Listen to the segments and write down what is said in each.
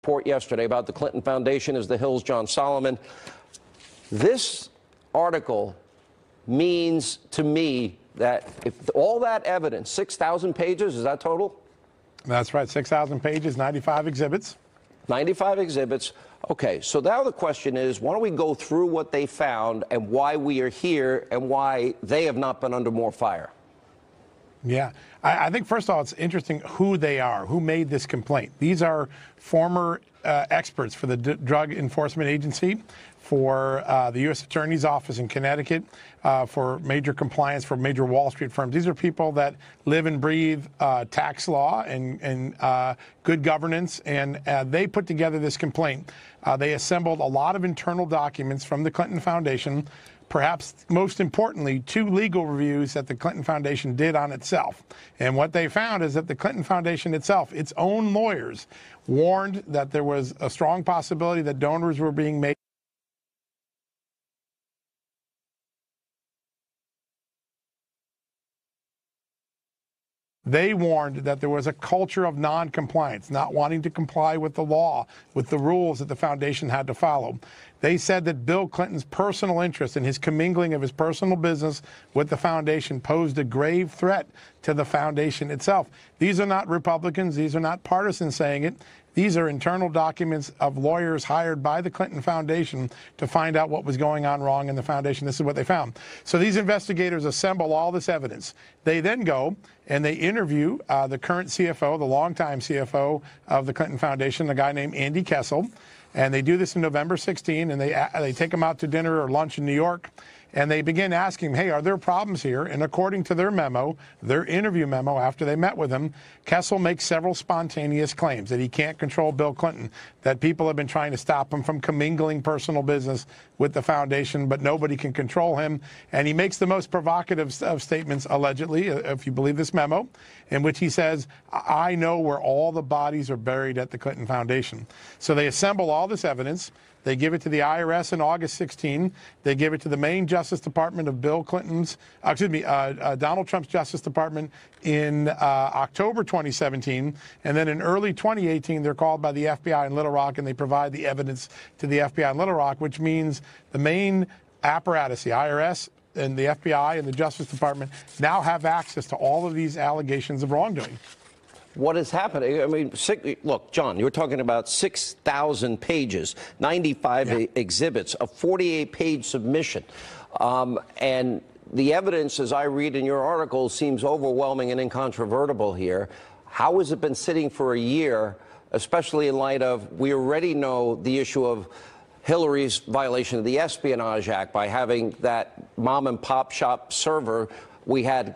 report yesterday about the Clinton Foundation is the Hill's John Solomon. This article means to me that if all that evidence, 6,000 pages, is that total? That's right, 6,000 pages, 95 exhibits. 95 exhibits. Okay, so now the question is, why don't we go through what they found and why we are here and why they have not been under more fire? Yeah, I think first of all, it's interesting who they are, who made this complaint. These are former experts for the Drug Enforcement Agency, for the U.S. Attorney's Office in Connecticut, for major compliance, for major Wall Street firms. These are people that live and breathe tax law and good governance, and they put together this complaint. They assembled a lot of internal documents from the Clinton Foundation. Perhaps most importantly, 2 legal reviews that the Clinton Foundation did on itself. And what they found is that the Clinton Foundation itself, its own lawyers, warned that there was a strong possibility that donors were being made. They warned that there was a culture of non-compliance, not wanting to comply with the law, with the rules that the foundation had to follow. They said that Bill Clinton's personal interest and his commingling of his personal business with the foundation posed a grave threat to the foundation itself. These are not Republicans. These are not partisans saying it. These are internal documents of lawyers hired by the Clinton Foundation to find out what was going on wrong in the foundation. This is what they found. So these investigators assemble all this evidence. They then go and they interview the current CFO, the longtime CFO of the Clinton Foundation, a guy named Andy Kessel. And they do this in November 16, and they take him out to dinner or lunch in New York. And they begin asking him, hey, are there problems here? And according to their memo, their interview memo after they met with him, Kessel makes several spontaneous claims that he can't control Bill Clinton, that people have been trying to stop him from commingling personal business with the foundation, but nobody can control him. And he makes the most provocative of statements, allegedly, if you believe this memo, in which he says, I know where all the bodies are buried at the Clinton Foundation. So they assemble all this evidence. They give it to the IRS in August 16. They give it to the Maine Justice Department of Donald Trump's Justice Department in October 2017. And then in early 2018, they're called by the FBI in Little Rock, and they provide the evidence to the FBI in Little Rock, which means the main apparatus, the IRS, and the FBI and the Justice Department now have access to all of these allegations of wrongdoing. What is happening? I mean, look, John, you were talking about 6,000 pages, 95 exhibits, a 48-page submission. And the evidence, as I read in your article, seems overwhelming and incontrovertible here. How has it been sitting for a year, especially in light of we already know the issue of Hillary's violation of the Espionage Act by having that mom-and-pop shop server we had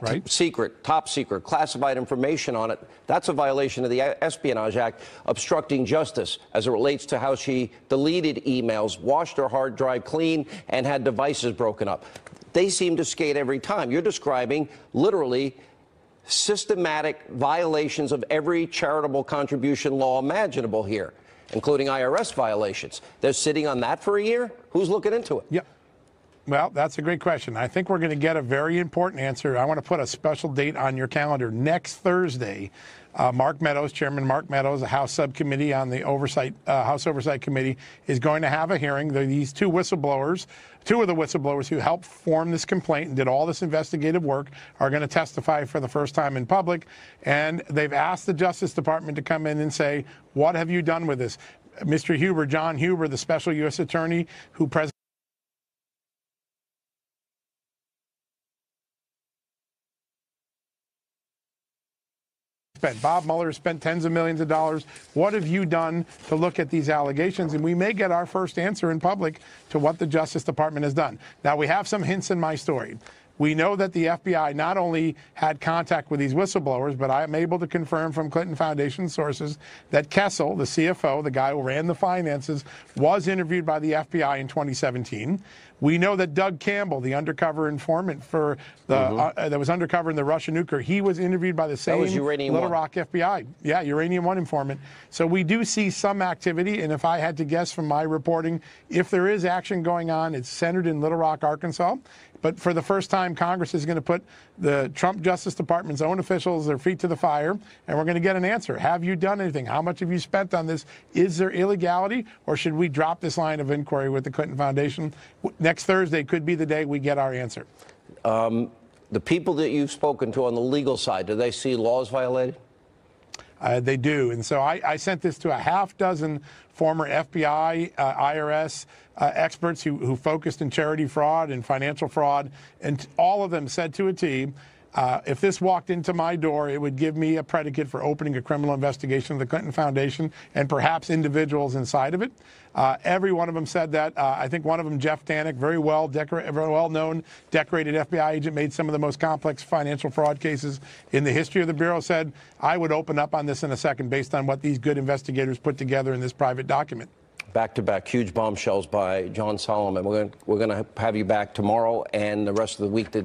top secret, classified information on it. That's a violation of the Espionage Act, obstructing justice as it relates to how she deleted emails, washed her hard drive clean, and had devices broken up. They seem to skate every time. You're describing literally systematic violations of every charitable contribution law imaginable here, including IRS violations. They're sitting on that for a year? Who's looking into it? Yep. Well, that's a great question. I think we're going to get a very important answer. I want to put a special date on your calendar. Next Thursday, Mark Meadows, Chairman Mark Meadows, the House Subcommittee on the House Oversight Committee, is going to have a hearing. These two of the whistleblowers who helped form this complaint and did all this investigative work are going to testify for the first time in public. And they've asked the Justice Department to come in and say, what have you done with this? Mr. Huber, John Huber, the special U.S. attorney who Bob Mueller spent tens of millions of dollars. What have you done to look at these allegations? And we may get our first answer in public to what the Justice Department has done. Now, we have some hints in my story. We know that the FBI not only had contact with these whistleblowers, but I am able to confirm from Clinton Foundation sources that Kessel, the CFO, the guy who ran the finances, was interviewed by the FBI in 2017. We know that Doug Campbell, the undercover informant for the that was undercover in the Russian nuclear, he was interviewed by the same Little Rock FBI. Yeah, Uranium One informant. So we do see some activity, and if I had to guess from my reporting, if there is action going on, it's centered in Little Rock, Arkansas. But for the first time time, Congress is going to put the Trump Justice Department's own officials, their feet to the fire, and we're going to get an answer. Have you done anything? How much have you spent on this? Is there illegality, or should we drop this line of inquiry with the Clinton Foundation? Next Thursday could be the day we get our answer. The people that you've spoken to on the legal side, do they see laws violated? They do. And so I sent this to a half dozen former FBI, IRS experts who focused in charity fraud and financial fraud. And all of them said to a T, if this walked into my door, it would give me a predicate for opening a criminal investigation of the Clinton Foundation and perhaps individuals inside of it. Every one of them said that. I think one of them, Jeff Danik, very well-known, decorated FBI agent, made some of the most complex financial fraud cases in the history of the Bureau, said, I would open up on this in a second based on what these good investigators put together in this private document. Back-to-back huge bombshells by John Solomon. We're going to have you back tomorrow and the rest of the week to